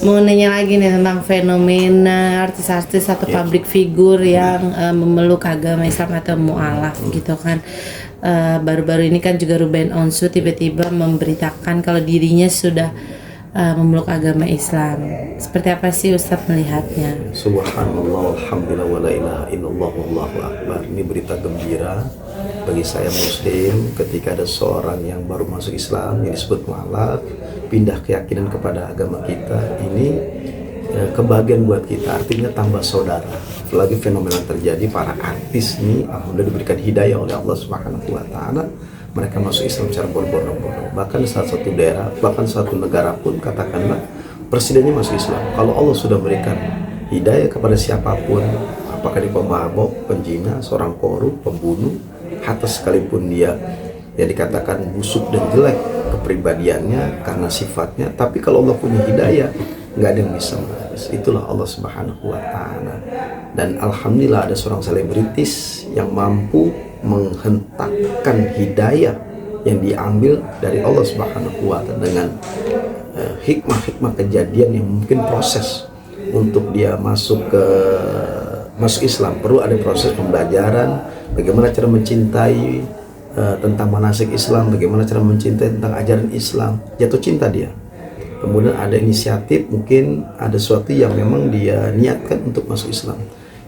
Mau nanya lagi nih tentang fenomena artis-artis atau public figure yang memeluk agama Islam atau mualaf gitu kan. Baru-baru ini kan juga Ruben Onsu tiba-tiba memberitakan kalau dirinya sudah memeluk agama Islam. Seperti apa sih Ustadz melihatnya? Subhanallah, alhamdulillah, wa la ilaha illallah, wallahu akbar. Ini berita gembira bagi saya muslim ketika ada seorang yang baru masuk Islam yang disebut mualaf pindah keyakinan kepada agama kita. Ini kebahagiaan buat kita, artinya tambah saudara. Lagi fenomena terjadi, para artis ini alhamdulillah diberikan hidayah oleh Allah Subhanahu wa taala. Mereka masuk Islam secara berbondong-bondong. Bahkan salah satu daerah, bahkan satu negara pun katakanlah presidennya masuk Islam. Kalau Allah sudah berikan hidayah kepada siapapun, apakah dia pemabok, penjina, seorang korup, pembunuh, hatta sekalipun dia yang dikatakan busuk dan jelek kepribadiannya karena sifatnya, tapi kalau Allah punya hidayah, nggak ada yang bisa menghapus. Itulah Allah Subhanahu wa taala. Dan alhamdulillah ada seorang selebritis yang mampu menghentakkan hidayah yang diambil dari Allah Subhanahu wa taala dengan hikmah-hikmah kejadian yang mungkin proses untuk dia masuk Islam. Perlu ada proses pembelajaran bagaimana cara mencintai tentang manasik Islam, bagaimana cara mencintai tentang ajaran Islam, jatuh cinta dia. Kemudian ada inisiatif, mungkin ada sesuatu yang memang dia niatkan untuk masuk Islam.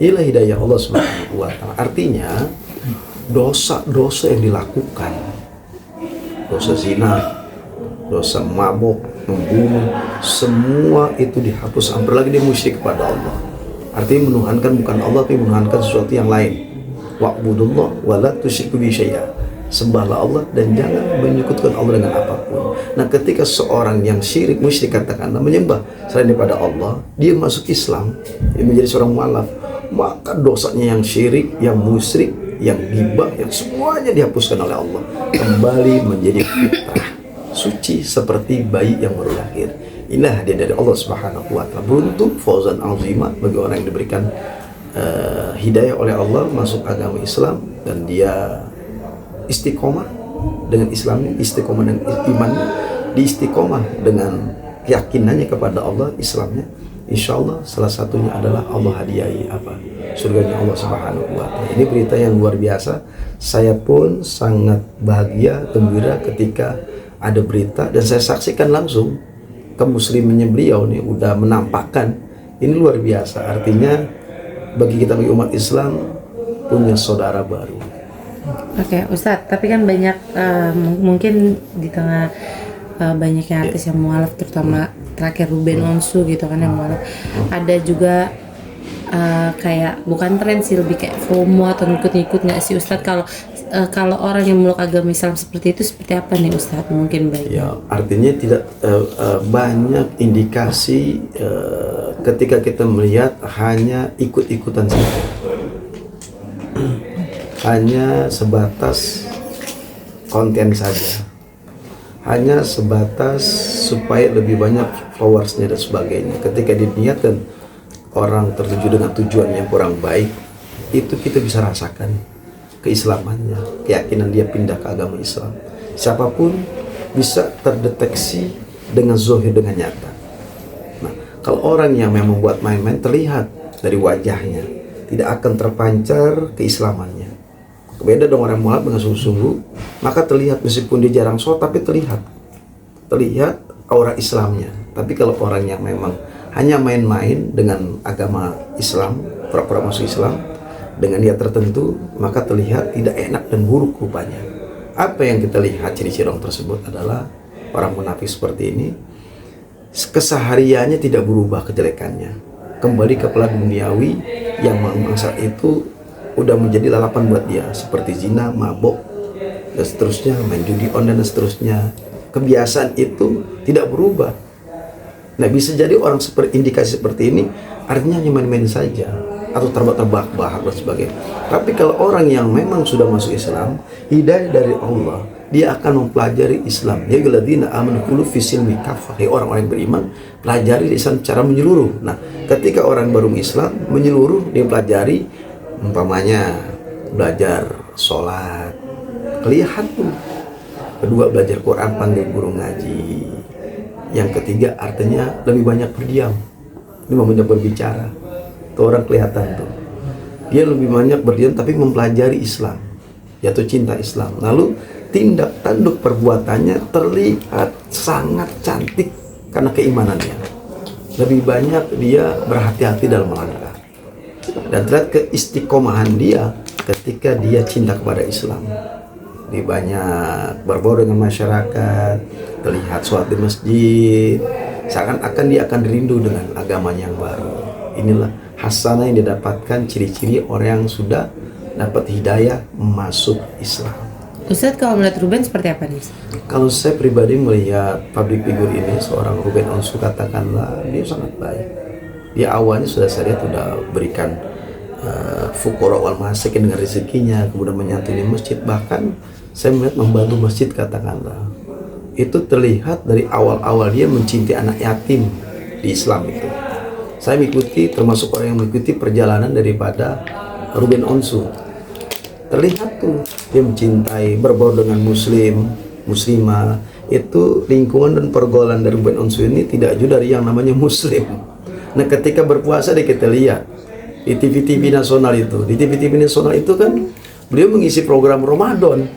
Inilah hidayah Allah Subhanahu wa taala. Artinya dosa-dosa yang dilakukan, dosa zina, dosa mabuk, membunuh, semua itu dihapus. Hampir lagi dia musyrik kepada Allah. Artinya menuhankan bukan Allah, tapi menuhankan sesuatu yang lain. Wa'budullah wa la tusyriku bihi syai'a. Sembahlah Allah dan jangan menyekutukan Allah dengan apapun. Nah, ketika seorang yang syirik, musyrik katakanlah, menyembah selain daripada Allah, dia masuk Islam, dia menjadi seorang mualaf, maka dosanya yang syirik, yang musyrik, yang ghibah, yang semuanya dihapuskan oleh Allah, kembali menjadi fitrah suci seperti bayi yang baru lahir. Inilah hadiah dari Allah Subhanahu wa taala. Beruntung fauzan azimah bagi orang yang diberikan hidayah oleh Allah masuk agama Islam dan dia istiqomah dengan Islamnya, istiqomah dengan imannya, diistiqomah dengan keyakinannya kepada Allah, Islamnya. Insya Allah salah satunya adalah Allah hadiahi surganya Allah Subhanahu wa taala. Ini berita yang luar biasa. Saya pun sangat bahagia, gembira ketika ada berita dan saya saksikan langsung kemuslimannya beliau nih udah menampakkan. Ini luar biasa. Artinya bagi kita, bagi umat Islam, punya saudara baru. Oke, Ustadz, tapi kan banyak mungkin di tengah banyaknya artis yang mualaf, terutama terakhir Ruben Onsu gitu kan yang mualaf, ada juga kayak bukan tren sih, lebih kayak FOMO atau ngikut-ngikut nggak sih Ustadz? Kalau orang yang meluk agama Islam seperti itu seperti apa nih Ustadz? Mungkin baik. Ya, artinya tidak banyak indikasi ketika kita melihat hanya ikut-ikutan saja. Hanya sebatas konten saja, hanya sebatas supaya lebih banyak followersnya dan sebagainya. Ketika diniatkan orang tertuju dengan tujuan yang kurang baik, itu kita bisa rasakan keislamannya, keyakinan dia pindah ke agama Islam. Siapapun bisa terdeteksi dengan zahir, dengan nyata. Nah, kalau orang yang memang buat main-main, terlihat dari wajahnya, tidak akan terpancar keislamannya. Beda dong orang mualaf dengan sungguh-sungguh, maka terlihat meskipun dia jarang sholat, tapi terlihat aura Islamnya. Tapi kalau orang yang memang hanya main-main dengan agama Islam, pura-pura masuk Islam dengan niat tertentu, maka terlihat tidak enak dan buruk rupanya. Apa yang kita lihat ciri-ciri orang tersebut adalah orang munafik seperti ini, kesehariannya tidak berubah kejelekannya, kembali ke pelan duniawi yang mangsa itu udah menjadi lalapan buat dia, seperti zina, mabok, dan seterusnya, main judi online dan seterusnya. Kebiasaan itu tidak berubah. Nah, bisa jadi orang indikasi seperti ini artinya hanya main-main saja atau terbahak-bahak dan sebagainya. Tapi kalau orang yang memang sudah masuk Islam, hidayah dari Allah, dia akan mempelajari Islam. Ya ayyuhalladzina amanu khulu fis silmi kafah. Orang-orang yang beriman, pelajari Islam secara menyeluruh. Nah, ketika orang baru Islam menyeluruh, dia pelajari, umpamanya belajar sholat, kelihatan tuh. Kedua, belajar Quran, panggil guru ngaji. Yang ketiga artinya lebih banyak berdiam. Ini banyak berbicara. Tuh orang kelihatan tuh. Dia lebih banyak berdiam tapi mempelajari Islam, jatuh cinta Islam. Lalu tindak tanduk perbuatannya terlihat sangat cantik karena keimanannya. Lebih banyak dia berhati-hati dalam melangkah. Dan terlihat keistiqomahan dia ketika dia cinta kepada Islam. Lebih banyak berbaur dengan masyarakat, terlihat sholat di masjid, seakan-akan dia akan rindu dengan agamanya yang baru. Inilah hasanah yang didapatkan, ciri-ciri orang yang sudah dapat hidayah masuk Islam. Ustadz, kalau melihat Ruben seperti apa nih? Kalau saya pribadi melihat public figure ini, seorang Ruben Onsu, katakanlah dia sangat baik. Dia awalnya sudah saya lihat sudah berikan fukara wal masakin dengan rezekinya, kemudian menyantuni masjid, bahkan saya melihat membantu masjid, katakanlah. Itu terlihat dari awal-awal dia mencintai anak yatim di Islam itu. Saya mengikuti, termasuk orang yang mengikuti perjalanan daripada Ruben Onsu. Terlihat tuh dia mencintai, berbaur dengan muslimah. Itu lingkungan dan pergaulan dari Ruben Onsu ini tidak jauh dari yang namanya muslim. Nah, ketika berpuasa kita lihat di TV-TV nasional itu. Di TV-TV nasional itu kan beliau mengisi program Ramadan.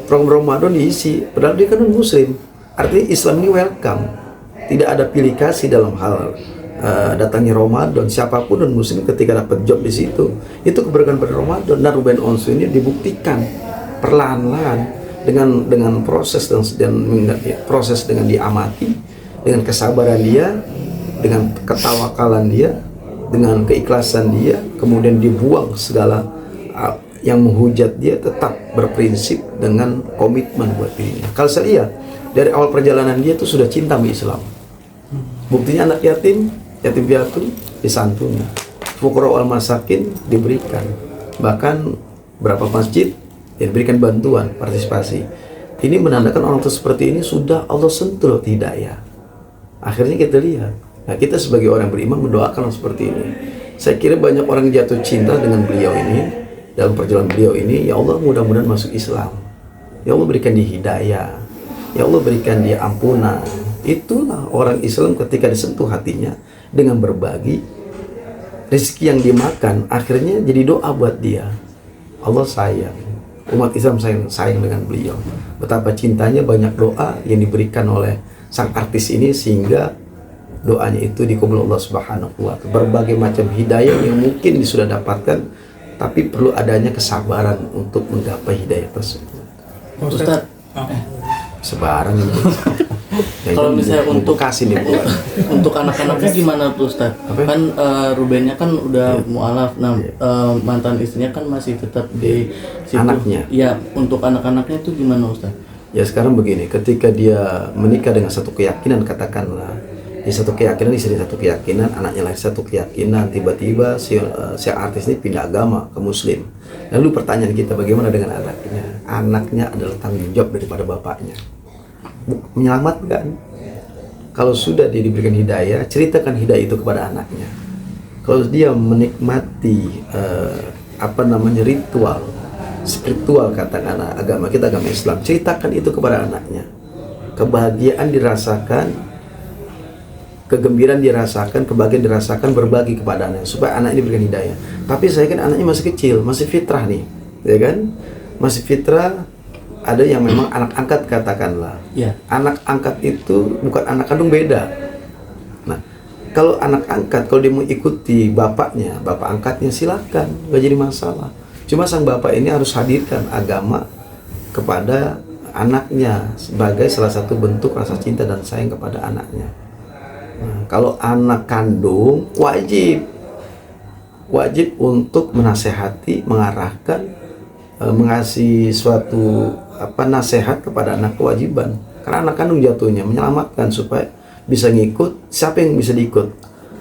Program Ramadan diisi, padahal dia kan muslim. Artinya Islam ini welcome. Tidak ada pilih kasih dalam hal datangnya Ramadan. Siapapun dan muslim ketika dapat job di situ, itu keberkahan pada Ramadan. Dan Ruben Onsu ini dibuktikan perlahan-lahan dengan proses proses dengan diamati, dengan kesabaran dia, dengan ketawakalan dia, dengan keikhlasan dia, kemudian dibuang segala yang menghujat dia, tetap berprinsip dengan komitmen buat dirinya. Kalau saya lihat dari awal perjalanan dia itu sudah cinta sama Islam. Buktinya anak yatim piatu disantuni, fuqara wal masakin diberikan, bahkan berapa masjid diberikan bantuan partisipasi. Ini menandakan orang tua seperti ini sudah Allah sentuh hidayah. Akhirnya kita lihat, nah kita sebagai orang beriman mendoakan seperti ini. Saya kira banyak orang jatuh cinta dengan beliau ini. Dalam perjalanan beliau ini, ya Allah mudah-mudahan masuk Islam. Ya Allah berikan dia hidayah. Ya Allah berikan dia ampunan. Itulah orang Islam ketika disentuh hatinya dengan berbagi rezeki yang dimakan, akhirnya jadi doa buat dia. Allah sayang, umat Islam sayang dengan beliau. Betapa cintanya, banyak doa yang diberikan oleh sang artis ini sehingga doanya itu dikabul Allah Subhanahu wa Ta'ala. Berbagai macam hidayah yang mungkin sudah dapatkan, tapi perlu adanya kesabaran untuk menggapai hidayah tersebut. Ustaz, sebarang itu. kalau misalnya untuk kasih nih untuk anak-anaknya gimana tuh Ustaz? Kan Rubennya kan udah mualaf, nah mantan istrinya kan masih tetap di situ. Anaknya. Ya, untuk anak-anaknya itu gimana Ustaz? Ya sekarang begini, ketika dia menikah dengan satu keyakinan, katakanlah di satu keyakinan, istri satu keyakinan, anaknya lahir satu keyakinan, tiba-tiba si artis ini pindah agama ke muslim. Lalu pertanyaan kita, bagaimana dengan anaknya? Anaknya adalah tanggung jawab daripada bapaknya. Menyelamatkan. Kalau sudah dia diberikan hidayah, ceritakan hidayah itu kepada anaknya. Kalau dia menikmati ritual spiritual, katakanlah agama kita, agama Islam, ceritakan itu kepada anaknya. Kebahagiaan dirasakan, kegembiraan dirasakan, kebahagiaan dirasakan, berbagi kepada anaknya supaya anak ini diberikan hidayah. Tapi saya kan anaknya masih kecil, masih fitrah nih, ya kan? Masih fitrah. Ada yang memang anak angkat, katakanlah. Ya. Anak angkat itu bukan anak kandung, beda. Nah, kalau anak angkat, kalau dia mau ikuti bapaknya, bapak angkatnya, silakan, nggak jadi masalah. Cuma sang bapak ini harus hadirkan agama kepada anaknya sebagai salah satu bentuk rasa cinta dan sayang kepada anaknya. Nah, kalau anak kandung wajib untuk menasehati, mengarahkan, mengasih suatu nasihat kepada anak, kewajiban. Karena anak kandung jatuhnya menyelamatkan supaya bisa ngikut. Siapa yang bisa diikut?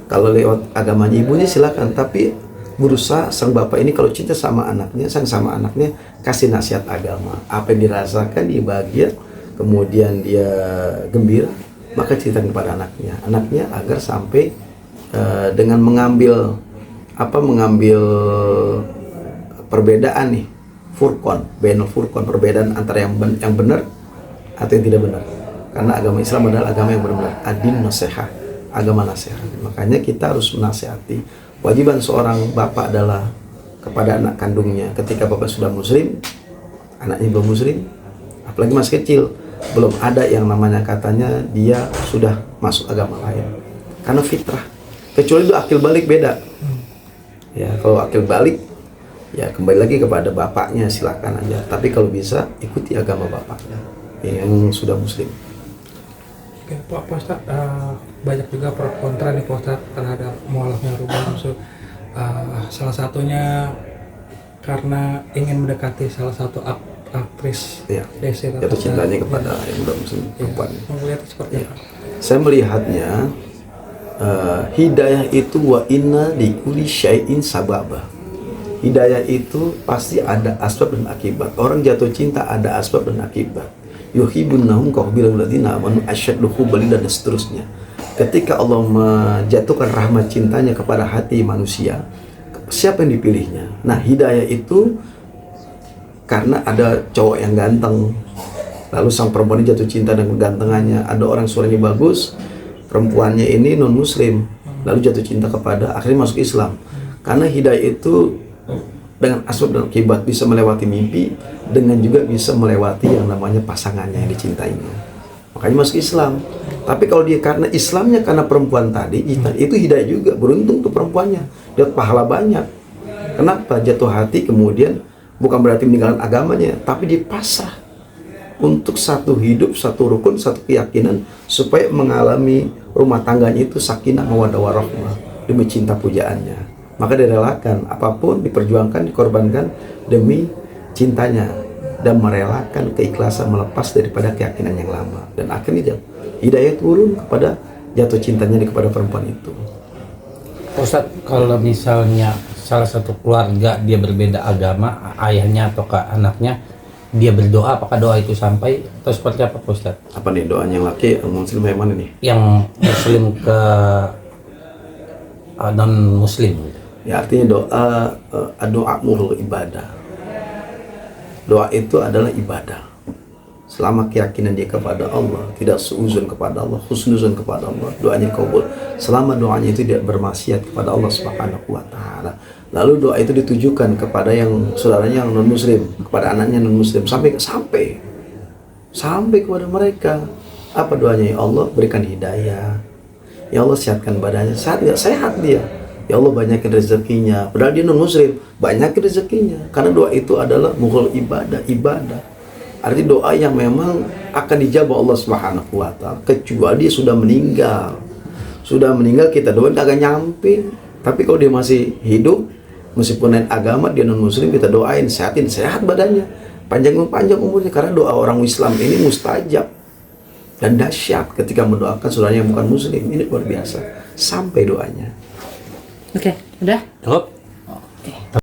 Kalau lewat agamanya ibunya silakan, tapi berusaha sang bapak ini kalau cinta sama anaknya, sayang sama anaknya, kasih nasihat agama. Apa yang dirasakan dia bahagia, kemudian dia gembira, maka ceritakan kepada anaknya agar sampai dengan mengambil perbedaan nih, bainal furqan, perbedaan antara yang benar atau yang tidak benar. Karena agama Islam adalah agama yang benar-benar adin nasihat, agama nasihat. Makanya kita harus menasihati. Kewajiban seorang bapak adalah kepada anak kandungnya. Ketika bapak sudah muslim, anaknya belum muslim, apalagi masih kecil, belum ada yang namanya katanya dia sudah masuk agama lain. Karena fitrah. Kecuali itu akil balik beda. Ya, kalau akil balik, ya kembali lagi kepada bapaknya, silakan aja. Tapi kalau bisa ikuti agama bapaknya yang sudah muslim. Oke, Pak Ustadz, banyak juga pro kontra nih Pak Ustadz terhadap mualafnya Ruben Onsu. Salah satunya karena ingin mendekati salah satu aktris Ya, Desi jatuh cintanya kepada yang sudah muslim perempuan. Melihat seperti Ya. apa? Saya melihatnya hidayah itu wa inna li kulli syai'in sababa. Hidayah itu pasti ada asbab dan akibat. Orang jatuh cinta ada asbab dan akibat. Yuhibbunahum kahubbil ladzina amanu asyaddu hubban dan seterusnya. Ketika Allah menjatuhkan rahmat cintanya kepada hati manusia, siapa yang dipilihnya? Nah, hidayah itu karena ada cowok yang ganteng, lalu sang perempuan ini jatuh cinta dengan kegantengannya. Ada orang suaranya bagus, perempuannya ini non muslim, lalu jatuh cinta kepada, akhirnya masuk Islam. Karena hidayah itu dengan asbab dan akibat, bisa melewati mimpi, dengan juga bisa melewati yang namanya pasangannya yang dicintainya. Makanya masuk Islam. Tapi kalau dia karena Islamnya karena perempuan tadi, itu hidayah juga. Beruntung tuh perempuannya, dia pahala banyak. Kenapa? Jatuh hati kemudian bukan berarti meninggalkan agamanya, tapi dipasrah untuk satu hidup, satu rukun, satu keyakinan, supaya mengalami rumah tangganya itu sakinah mawaddah warahmah demi cinta pujaannya. Maka direlakan apapun, diperjuangkan, dikorbankan demi cintanya, dan merelakan keikhlasan melepas daripada keyakinan yang lama. Dan akhirnya hidayah turun kepada jatuh cintanya kepada perempuan itu. Ustadz, kalau misalnya salah satu keluarga dia berbeda agama, ayahnya atau anaknya, dia berdoa, apakah doa itu sampai atau seperti apa Ustadz? Apa nih doanya yang laki, yang muslim yang mana nih? Yang muslim ke non muslim. Ya, artinya doa muhul ibadah. Doa itu adalah ibadah. Selama keyakinan dia kepada Allah, tidak seuzon kepada Allah, husnuzon kepada Allah, doanya kabul. Selama doanya itu tidak bermaksiat kepada Allah Subhanahu wa taala. Lalu doa itu ditujukan kepada yang saudaranya yang non muslim, kepada anaknya non muslim, sampai kepada mereka. Apa doanya? Ya Allah, berikan hidayah. Ya Allah, sehatkan badannya. Sehat nggak? Sehat dia. Ya Allah, banyakin rezekinya. Padahal dia non muslim, banyakin rezekinya. Karena doa itu adalah muhul ibadah. Arti doa yang memang akan dijawab Allah Subhanahu wa taala, kecuali dia sudah meninggal. Sudah meninggal kita doain kagak nyampe. Tapi kalau dia masih hidup, meskipun lain agama, dia non muslim, kita doain sehat badannya, panjang umurnya. Karena doa orang Islam ini mustajab dan dahsyat ketika mendoakan saudaranya yang bukan muslim. Ini luar biasa sampai doanya. Oke, udah? Cukup? Oke.